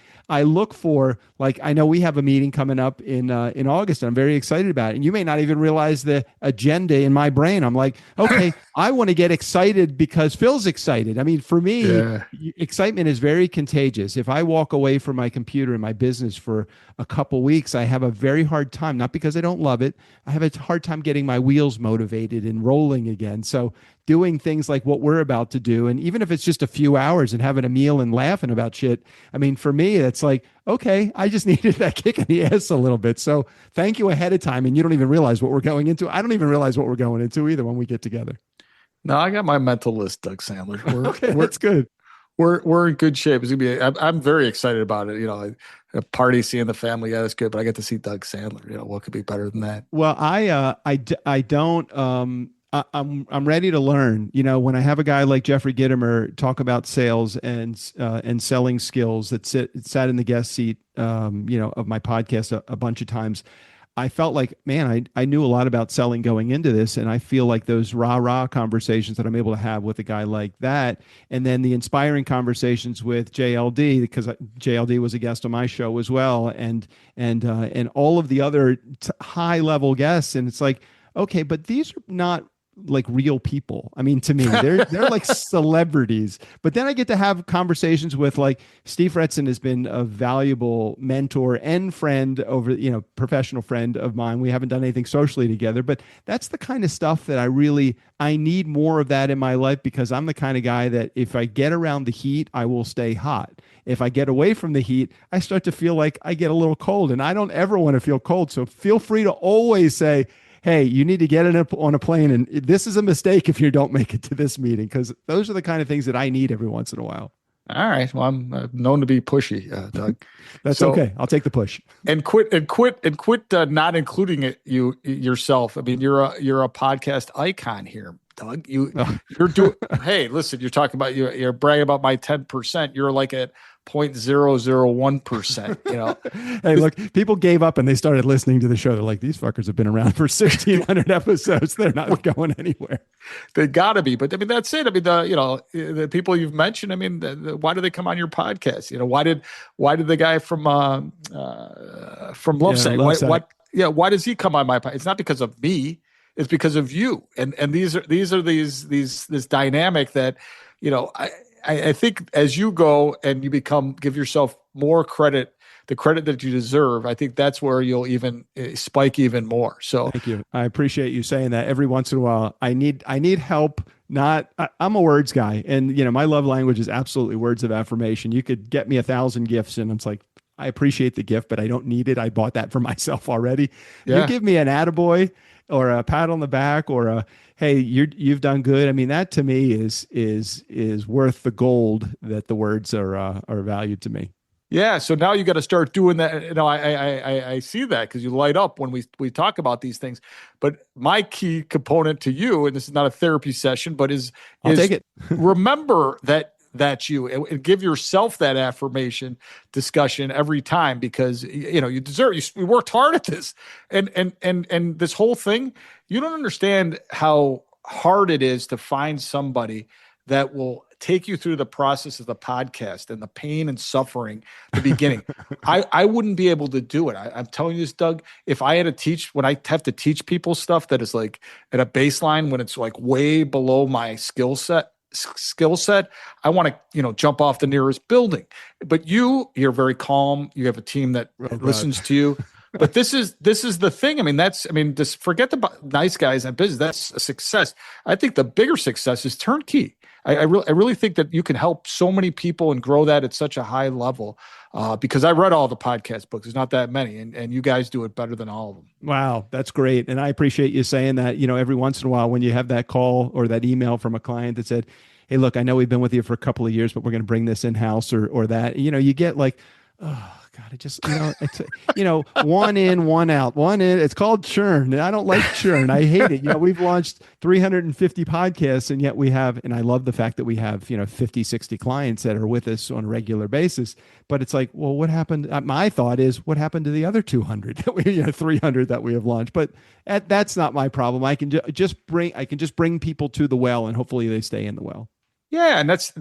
look for, like, I know we have a meeting coming up in August, and I'm very excited about it. And you may not even realize the agenda in my brain. I'm like, okay, I want to get excited because Phil's excited. I mean, for me, excitement is very contagious. If I walk away from my computer and my business for a couple weeks, I have a very hard time, not because I don't love it. I have a hard time getting my wheels motivated and rolling again. So doing things like what we're about to do, and even if it's just a few hours and having a meal and laughing about shit, I mean, for me, it's like, okay, I just needed that kick in the ass a little bit. So thank you ahead of time. And you don't even realize what we're going into. I don't even realize what we're going into either when we get together. No, I got my mental list, Doug Sandler. Okay, that's good. We're in good shape. It's gonna be. I'm very excited about it. A party, seeing the family, yeah, that's good. But I get to see Doug Sandler. What could be better than that? Well, I don't. I'm ready to learn. When I have a guy like Jeffrey Gitomer talk about sales and selling skills that sat in the guest seat, of my podcast a bunch of times, I felt like, man, I knew a lot about selling going into this. And I feel like those rah conversations that I'm able to have with a guy like that, and then the inspiring conversations with JLD, because JLD was a guest on my show as well, and all of the other high level guests. And it's like, okay, but these are not like real people. I mean, to me, they're like celebrities. But then I get to have conversations with, like, Steve Fretzen has been a valuable mentor and friend over, professional friend of mine. We haven't done anything socially together, but that's the kind of stuff that I need more of that in my life, because I'm the kind of guy that if I get around the heat, I will stay hot. If I get away from the heat, I start to feel like I get a little cold, and I don't ever want to feel cold. So feel free to always say, hey, you need to get on a plane, and this is a mistake if you don't make it to this meeting, because those are the kind of things that I need every once in a while. All right. Well, I'm known to be pushy, Doug. That's okay. I'll take the push. And quit not including it yourself. I mean, you're a podcast icon here, Doug. You're doing. Hey, listen, you're talking about you're bragging about my 10%. You're like at 0.001%. Hey, look, people gave up and they started listening to the show. They're like, these fuckers have been around for 1,600 episodes. They're not going anywhere. They gotta be. But I mean, that's it. I mean, the people you've mentioned, I mean, why do they come on your podcast? Why did the guy from Lovesac, why does he come on my podcast? It's not because of me. It's because of you. And these are this dynamic that, I think as you go and you give yourself more credit, the credit that you deserve, I think that's where you'll even spike even more. So thank you. I appreciate you saying that. Every once in a while, I need help. I'm a words guy, and my love language is absolutely words of affirmation. You could get me 1,000 gifts, and it's like, I appreciate the gift, but I don't need it. I bought that for myself already. Yeah. You give me an attaboy or a pat on the back or a, hey, you've done good. I mean, that to me is worth the gold that the words are valued to me. Yeah. So now you got to start doing that. I see that because you light up when we talk about these things. But my key component to you, and this is not a therapy session, but I'll take it. Remember that's you, and give yourself that affirmation discussion every time, because you deserve. You worked hard at this, and this whole thing. You don't understand how hard it is to find somebody that will take you through the process of the podcast and the pain and suffering, the beginning. I wouldn't be able to do it. I'm telling you this, Doug, if I had to teach, when I have to teach people stuff that is like at a baseline, when it's like way below my skill set, I want to, jump off the nearest building. But you're very calm. You have a team that listens to you. But this is the thing. Just forget the nice guys in business. That's a success. I think the bigger success is turnkey. I really think that you can help so many people and grow that at such a high level, because I read all the podcast books. There's not that many, and you guys do it better than all of them. Wow, that's great. And I appreciate you saying that. Every once in a while when you have that call or that email from a client that said, hey, look, I know we've been with you for a couple of years, but we're going to bring this in-house or that, you get like, oh God, I just, it's, one in, one out, one in. It's called churn. I don't like churn. I hate it. We've launched 350 podcasts, and yet we have, and I love the fact that we have, 50, 60 clients that are with us on a regular basis. But it's like, well, what happened? My thought is, what happened to the other 200 that we, 300 that we have launched? But that's not my problem. I can just bring people to the well, and hopefully they stay in the well. Yeah, and that's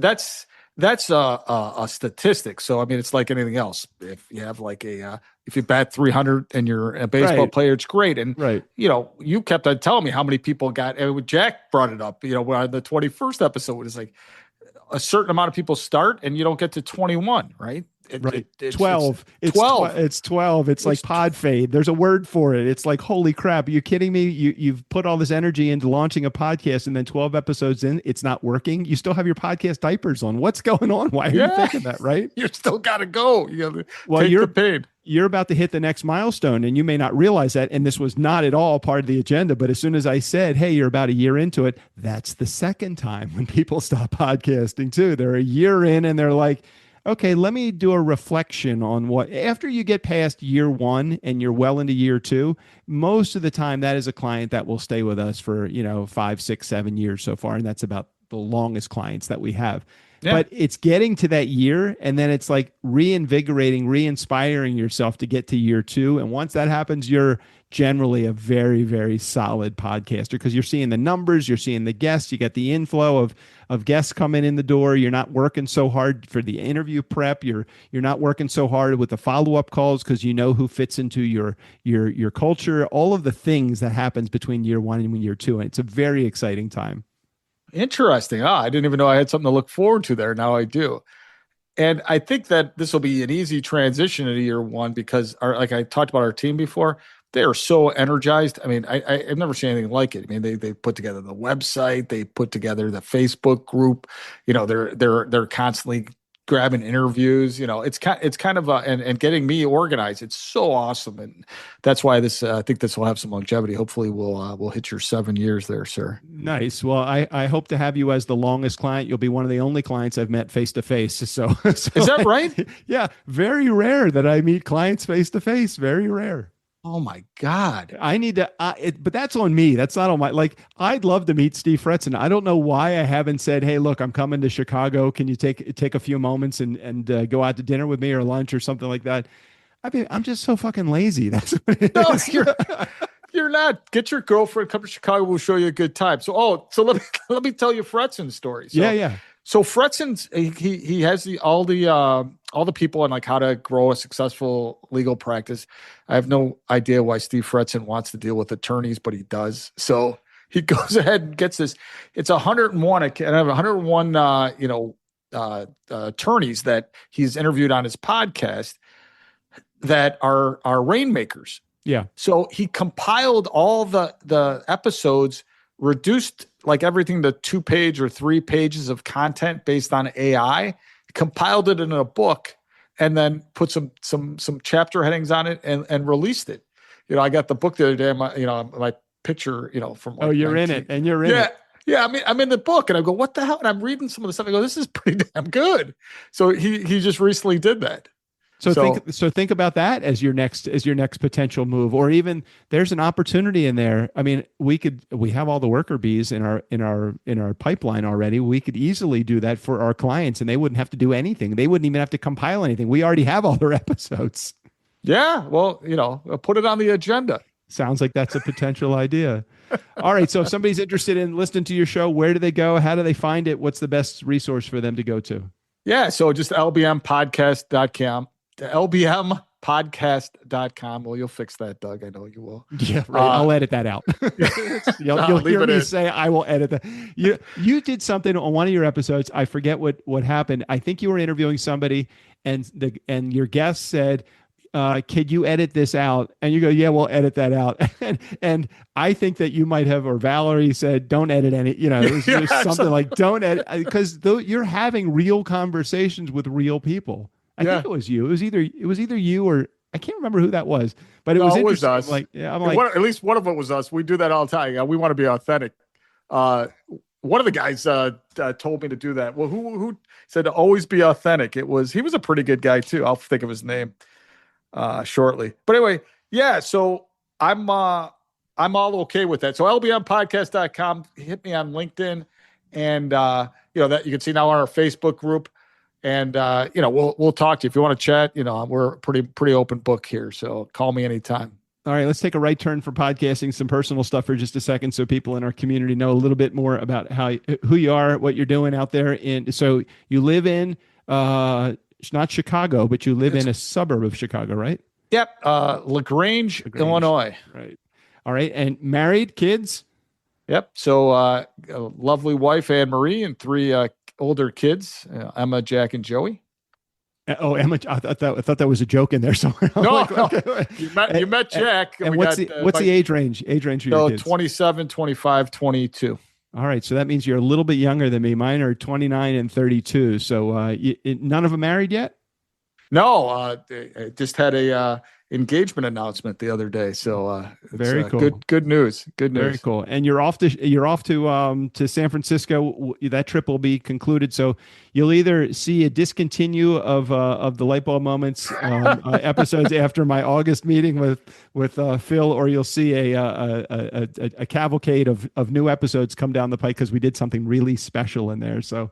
a statistic. So it's like anything else. If you have if you bat 300 and you're a baseball player, it's great. And you kept on telling me how many people got. And Jack brought it up. On the 21st episode, it's like a certain amount of people start, and you don't get to 21, right? It's 12. It's 12. It's 12. It's like pod fade. There's a word for it. It's like, holy crap. Are you kidding me? You've put all this energy into launching a podcast, and then 12 episodes in, it's not working. You still have your podcast diapers on. What's going on? Why are you thinking that, right? You still got to go. You got to take the pain. You're about to hit the next milestone, and you may not realize that. And this was not at all part of the agenda. But as soon as I said, hey, you're about a year into it, that's the second time when people stop podcasting too. They're a year in, and they're like, okay, let me do a reflection on what, after you get past year one and you're well into year two, most of the time that is a client that will stay with us for, 5, 6, 7 years so far. And that's about the longest clients that we have. Yeah. But it's getting to that year, and then it's like reinvigorating, re-inspiring yourself to get to year 2. And once that happens, you're generally a very, very solid podcaster because you're seeing the numbers, you're seeing the guests, you get the inflow of guests coming in the door. You're not working so hard for the interview prep. You're not working so hard with the follow-up calls because you know who fits into your culture. All of the things that happens between year 1 and year 2, and it's a very exciting time. Interesting. I didn't even know I had something to look forward to there. Now I do. And I think that this will be an easy transition into year 1 because, like I talked about our team before, they are so energized. I mean, I've never seen anything like it. I mean, they put together the website, they put together the Facebook group. You know, they're constantly grabbing interviews. You know, it's kind of and getting me organized. It's so awesome, and that's why this. I think this will have some longevity. Hopefully, we'll hit your 7 years there, sir. Nice. Well, I hope to have you as the longest client. You'll be one of the only clients I've met face to face. So is that right? Yeah, very rare that I meet clients face to face. Very rare. Oh my God. I need to, but that's on me. That's not on my, like, I'd love to meet Steve Fretzen. I don't know why I haven't said, hey, look, I'm coming to Chicago. Can you take a few moments and go out to dinner with me or lunch or something like that? I mean, I'm just so fucking lazy. That's what it is. You're not. Get your girlfriend, come to Chicago. We'll show you a good time. So let me tell you Fretzen's story. So, yeah. So Fretzen's he has all the people on like how to grow a successful legal practice. I have no idea why Steve Fretzen wants to deal with attorneys, but he does. So he goes ahead and gets this. It's 101. And I have 101 attorneys that he's interviewed on his podcast that are rainmakers. Yeah. So he compiled all the episodes, reduced like everything to 2-page or 3 pages of content based on AI, compiled it in a book, and then put some chapter headings on it and released it. You know, I got the book the other day. My picture, from like you're 19. In it, and you're in it. Yeah, I mean, I'm in the book, and I go, what the hell? And I'm reading some of the stuff. I go, this is pretty damn good. So he just recently did that. So think about that as your next potential move, or even there's an opportunity in there. I mean, we have all the worker bees in our pipeline already. We could easily do that for our clients, and they wouldn't have to do anything. They wouldn't even have to compile anything. We already have all their episodes. Yeah, well, put it on the agenda. Sounds like that's a potential idea. All right, so if somebody's interested in listening to your show, where do they go? How do they find it? What's the best resource for them to go to? Yeah, so just lbmpodcast.com. The lbmpodcast.com. Well, you'll fix that, Doug. I know you will. Yeah, right. I'll edit that out. You'll hear me say I will edit that. You did something on one of your episodes. I forget what happened. I think you were interviewing somebody, and your guest said, could you edit this out? And you go, yeah, we'll edit that out. and I think that you might have, or Valerie said, don't edit any, it was just something like, don't edit, because you're having real conversations with real people. I think it was you. It was either you or I can't remember who that was, but it was interesting. Us. At least one of it was us. We do that all the time. We want to be authentic. One of the guys told me to do that. Well, who said to always be authentic? He was a pretty good guy too. I'll think of his name shortly. But anyway, yeah. So I'm all okay with that. So lbmpodcast.com. Hit me on LinkedIn, and that you can see now on our Facebook group. And, we'll talk to you if you want to chat. We're a pretty open book here. So call me anytime. All right, let's take a right turn for podcasting, some personal stuff for just a second, so people in our community know a little bit more about who you are, what you're doing out there. So you live in, not Chicago, but you live in a suburb of Chicago, right? Yep. LaGrange, Illinois. Right. All right. And married, kids? Yep. So a lovely wife, Anne Marie, and 3 older kids, Emma, Jack, and Joey. Oh, Emma! I thought that was a joke in there somewhere. No, you met Jack. And what's the age range? Age range for your kids? 27, 25, 22. All right, so that means you're a little bit younger than me. Mine are 29 and 32. So none of them married yet? No, I just had a engagement announcement the other day. So it's Very cool. Good news. Good news. Very cool. And you're off to San Francisco. That trip will be concluded. So you'll either see a discontinue of the Light Bulb Moments episodes after my August meeting with Phil, or you'll see a cavalcade of new episodes come down the pike because we did something really special in there. So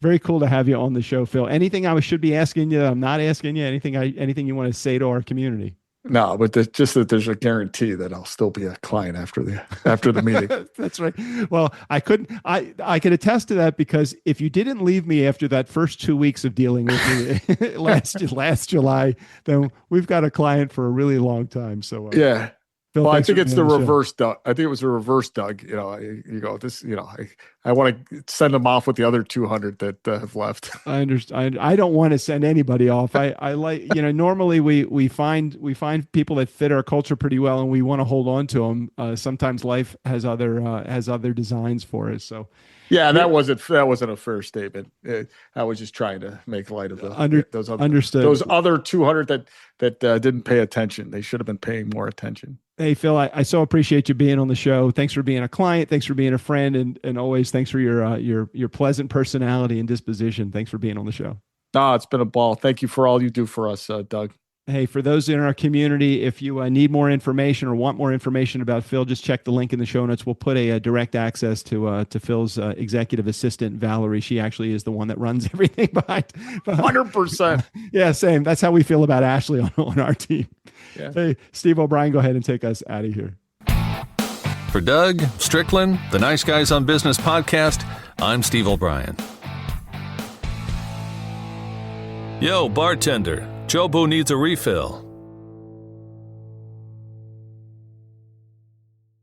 very cool to have you on the show, Phil. Anything I should be asking you that I'm not asking you? Anything you want to say to our community? No, but just that there's a guarantee that I'll still be a client after the meeting. That's right. Well, I could attest to that, because if you didn't leave me after that first 2 weeks of dealing with me last July, then we've got a client for a really long time. So yeah. Phil, well, I think it's the reverse, Doug. I think it was the reverse, Doug. You go, this, I want to send them off with the other 200 that have left. I understand. I don't want to send anybody off. I like, normally we find people that fit our culture pretty well, and we want to hold on to them. Sometimes life has other designs for us. So yeah, that wasn't a fair statement. I was just trying to make light of those other 200 that didn't pay attention. They should have been paying more attention. Hey, Phil, I so appreciate you being on the show. Thanks for being a client. Thanks for being a friend, and always thanks for your pleasant personality and disposition. Thanks for being on the show. It's been a ball. Thank you for all you do for us, Doug. Hey, for those in our community, if you need more information or want more information about Phil, just check the link in the show notes. We'll put a direct access to Phil's executive assistant, Valerie. She actually is the one that runs everything behind. 100%. Yeah, same. That's how we feel about Ashley on our team. Yeah. Hey, Steve O'Brien, go ahead and take us out of here. For Doug, Strickland, the Nice Guys on Business podcast, I'm Steve O'Brien. Yo, bartender, Jobo needs a refill.